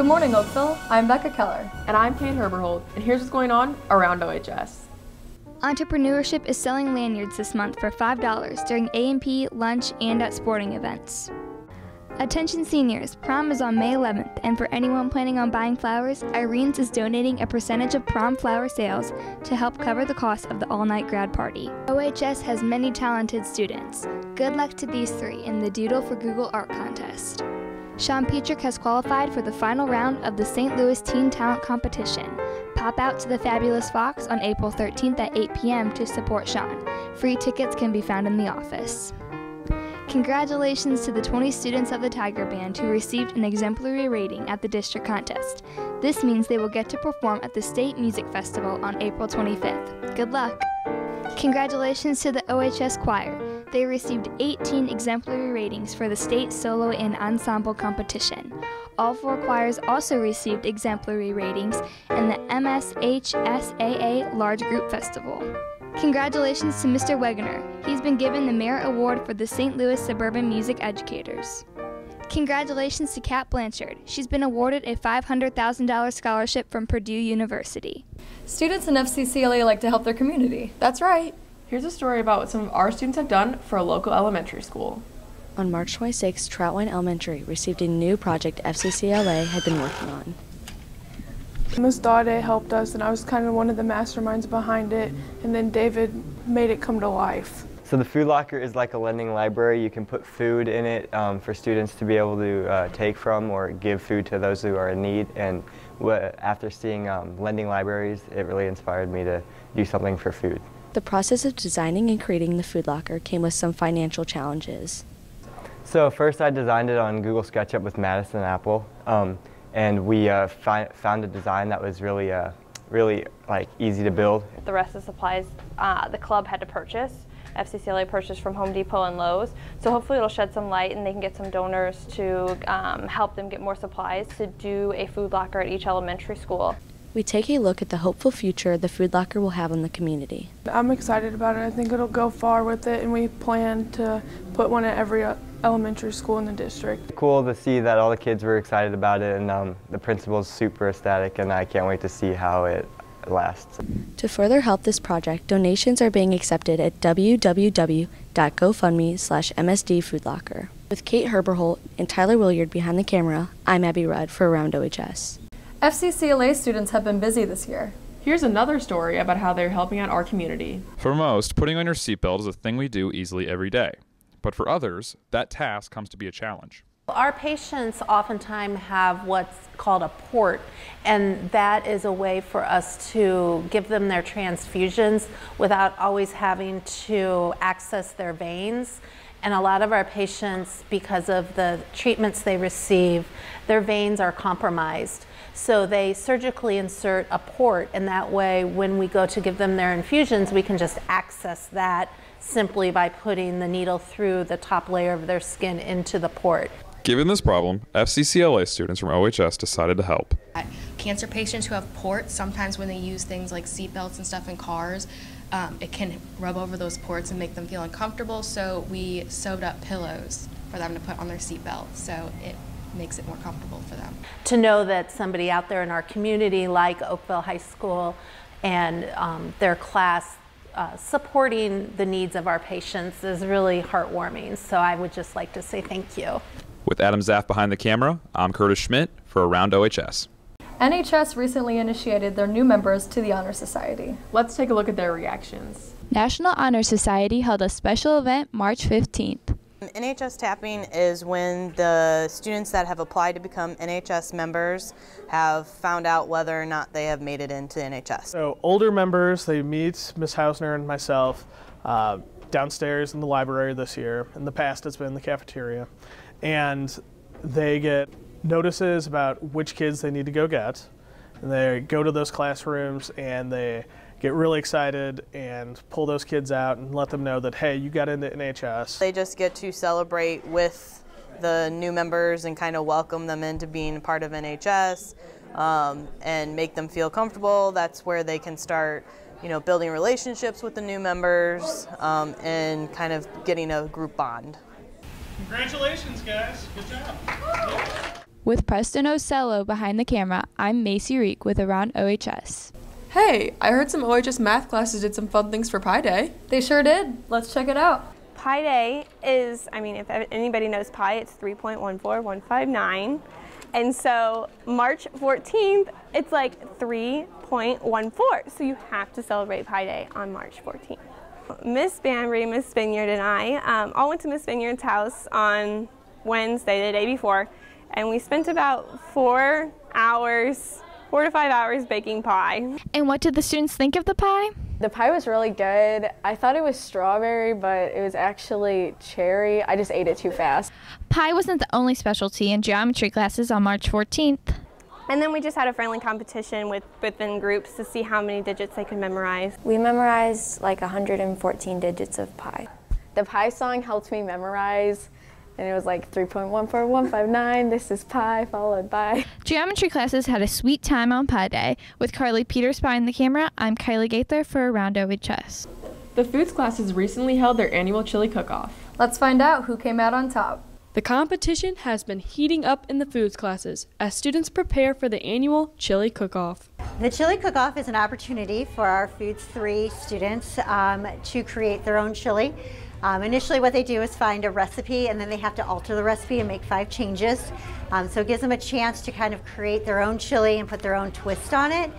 Good morning, Oakville. I'm Becca Keller. And I'm Kate Herberhold, and here's what's going on around OHS. Entrepreneurship is selling lanyards this month for $5 during A&P, lunch, and at sporting events. Attention seniors, prom is on May 11th, and for anyone planning on buying flowers, Irene's is donating a percentage of prom flower sales to help cover the cost of the all-night grad party. OHS has many talented students. Good luck to these three in the Doodle for Google Art Contest. Sean Petrick has qualified for the final round of the St. Louis Teen Talent Competition. Pop out to the Fabulous Fox on April 13th at 8 p.m. to support Sean. Free tickets can be found in the office. Congratulations to the 20 students of the Tiger Band who received an exemplary rating at the district contest. This means they will get to perform at the State Music Festival on April 25th. Good luck! Congratulations to the OHS Choir. They received 18 exemplary ratings for the state solo and ensemble competition. All four choirs also received exemplary ratings in the MSHSAA Large Group Festival. Congratulations to Mr. Wegener. He's been given the Merit Award for the St. Louis Suburban Music Educators. Congratulations to Kat Blanchard. She's been awarded a $500,000 scholarship from Purdue University. Students in FCCLA like to help their community. That's right. Here's a story about what some of our students have done for a local elementary school. On March 26, Troutwine Elementary received a new project FCCLA had been working on. Ms. Daudet helped us, and I was kind of one of the masterminds behind it, and then David made it come to life. So the food locker is like a lending library. You can put food in it for students to be able to take from or give food to those who are in need. And after seeing lending libraries, it really inspired me to do something for food. The process of designing and creating the food locker came with some financial challenges. So first I designed it on Google SketchUp with Madison Apple, and we found a design that was really easy to build. The rest of the supplies the club had to purchase. FCCLA purchased from Home Depot and Lowe's, so hopefully it'll shed some light and they can get some donors to help them get more supplies to do a food locker at each elementary school. We take a look at the hopeful future the food locker will have on the community. I'm excited about it. I think it'll go far with it, and we plan to put one at every elementary school in the district. Cool to see that all the kids were excited about it, and the principal's super ecstatic, and I can't wait to see how it lasts. To further help this project, donations are being accepted at www.gofundme/MSD Food Locker. With Kate Herberholt and Tyler Williard behind the camera, I'm Abby Rudd for Around OHS. FCCLA students have been busy this year. Here's another story about how they're helping out our community. For most, putting on your seatbelt is a thing we do easily every day. But for others, that task comes to be a challenge. Our patients oftentimes have what's called a port, and that is a way for us to give them their transfusions without always having to access their veins. And a lot of our patients, because of the treatments they receive, their veins are compromised. So they surgically insert a port, and that way when we go to give them their infusions, we can just access that simply by putting the needle through the top layer of their skin into the port. Given this problem, FCCLA students from OHS decided to help. Cancer patients who have ports, sometimes when they use things like seatbelts and stuff in cars, it can rub over those ports and make them feel uncomfortable, so we sewed up pillows for them to put on their seatbelt, so it makes it more comfortable for them. To know that somebody out there in our community like Oakville High School and their class supporting the needs of our patients is really heartwarming, so I would just like to say thank you. With Adam Zaff behind the camera, I'm Curtis Schmidt for Around OHS. NHS recently initiated their new members to the Honor Society. Let's take a look at their reactions. National Honor Society held a special event March 15th. NHS tapping is when the students that have applied to become NHS members have found out whether or not they have made it into NHS. So older members, they meet Ms. Hausner and myself downstairs in the library this year. In the past, it's been in the cafeteria. And they get notices about which kids they need to go get. And they go to those classrooms and they get really excited and pull those kids out and let them know that, hey, you got into NHS. They just get to celebrate with the new members and kind of welcome them into being part of NHS and make them feel comfortable. That's where they can start, building relationships with the new members and kind of getting a group bond. Congratulations, guys. Good job. With Preston Ocello behind the camera, I'm Macy Reek with Around OHS. Hey, I heard some OHS math classes did some fun things for Pi Day. They sure did. Let's check it out. Pi Day is, if anybody knows pi, it's 3.14159. And so March 14th, it's like 3.14. So you have to celebrate Pi Day on March 14th. Miss Banbury, Miss Vineyard, and I all went to Miss Vineyard's house on Wednesday, the day before, and we spent about 4 to 5 hours baking pie. And what did the students think of the pie? The pie was really good. I thought it was strawberry, but it was actually cherry. I just ate it too fast. Pie wasn't the only specialty in geometry classes on March 14th. And then we just had a friendly competition within groups to see how many digits they could memorize. We memorized like 114 digits of pi. The pi song helped me memorize, and it was like 3.14159, this is pi, followed by. Geometry classes had a sweet time on Pi Day. With Carly Peters behind the camera, I'm Kylie Gaither for Around OHS. The foods classes recently held their annual chili cook-off. Let's find out who came out on top. The competition has been heating up in the foods classes as students prepare for the annual chili cook-off. The chili cook-off is an opportunity for our Foods 3 students to create their own chili. Initially what they do is find a recipe, and then they have to alter the recipe and make 5 changes. So it gives them a chance to kind of create their own chili and put their own twist on it.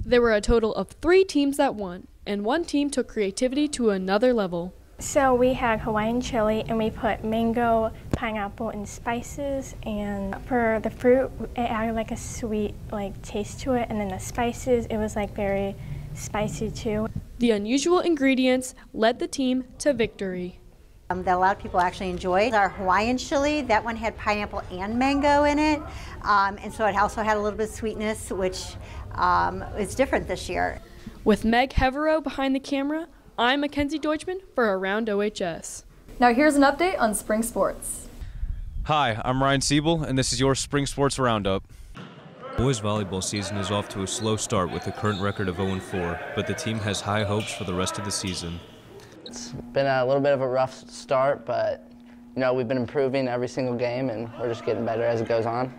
There were a total of 3 teams that won, and one team took creativity to another level. So we had Hawaiian chili, and we put mango, pineapple, and spices. And for the fruit, it added like a sweet taste to it, and then the spices, it was like very spicy too. The unusual ingredients led the team to victory. That a lot of people actually enjoyed. Our Hawaiian chili, that one had pineapple and mango in it, and so it also had a little bit of sweetness, which is different this year. With Meg Heverow behind the camera, I'm Mackenzie Deutschman for Around OHS. Now here's an update on spring sports. Hi, I'm Ryan Siebel, and this is your Spring Sports Roundup. Boys volleyball season is off to a slow start with a current record of 0-4, but the team has high hopes for the rest of the season. It's been a little bit of a rough start, but we've been improving every single game, and we're just getting better as it goes on.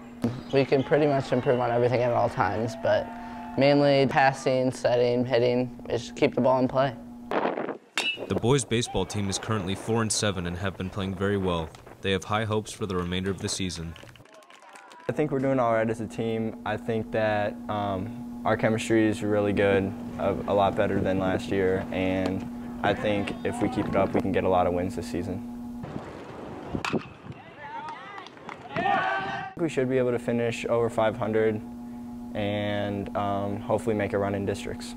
We can pretty much improve on everything at all times, but mainly passing, setting, hitting, just keep the ball in play. The boys baseball team is currently 4-7 and have been playing very well. They have high hopes for the remainder of the season. I think we're doing all right as a team. I think that our chemistry is really good, a lot better than last year, and I think if we keep it up, we can get a lot of wins this season. We should be able to finish over 500 and hopefully make a run in districts.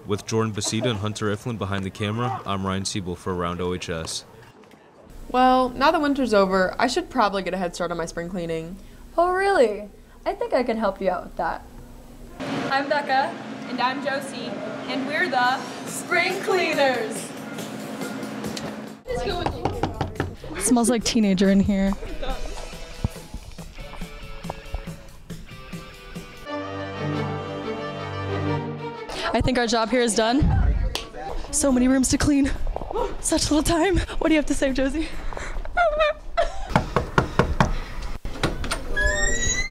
With Jordan Basita and Hunter Iflin behind the camera, I'm Ryan Siebel for Around OHS. Well, now that winter's over, I should probably get a head start on my spring cleaning. Oh, really? I think I can help you out with that. I'm Becca. And I'm Josie. And we're the Spring Cleaners. It smells like teenager in here. I think our job here is done. So many rooms to clean. Such little time. What do you have to say, Josie?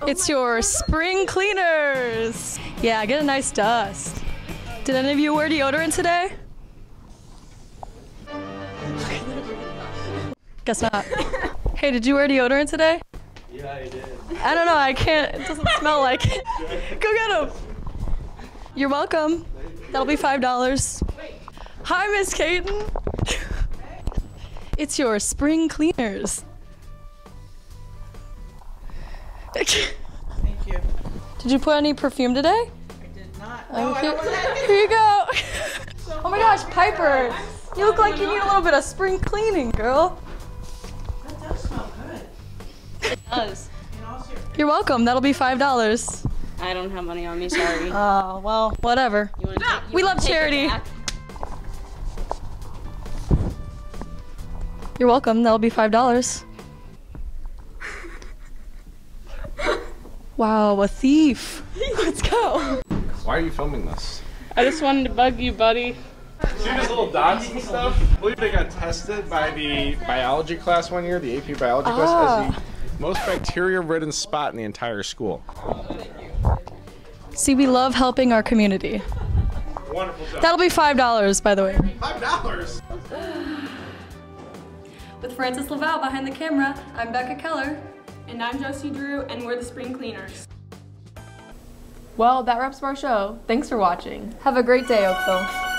It's your spring cleaners. Yeah, get a nice dust. Did any of you wear deodorant today? Guess not. Hey, did you wear deodorant today? Yeah, I did. I don't know, I can't, it doesn't smell like it. Go get them. You're welcome. That'll be $5. Hi, Miss Caden. It's your spring cleaners. Thank you. Did you put any perfume today? I did not. No, I don't want that. Here you go. Oh my gosh, Piper. You look like you need a little bit of spring cleaning, girl. That does smell good. It does. You're welcome. That'll be $5. I don't have money on me, sorry. Oh, well, whatever. We love charity. You're welcome. That'll be $5. Wow, a thief. Let's go. Why are you filming this? I just wanted to bug you, buddy. See these little dots and stuff? I believe they got tested by the biology class one year, the AP biology class, as the Most bacteria-ridden spot in the entire school. See, we love helping our community. Wonderful job. That'll be $5, by the way. $5? With Francis Laval behind the camera, I'm Becca Keller. And I'm Josie Drew, and we're the Spring Cleaners. Well, that wraps up our show. Thanks for watching. Have a great day, Oakville.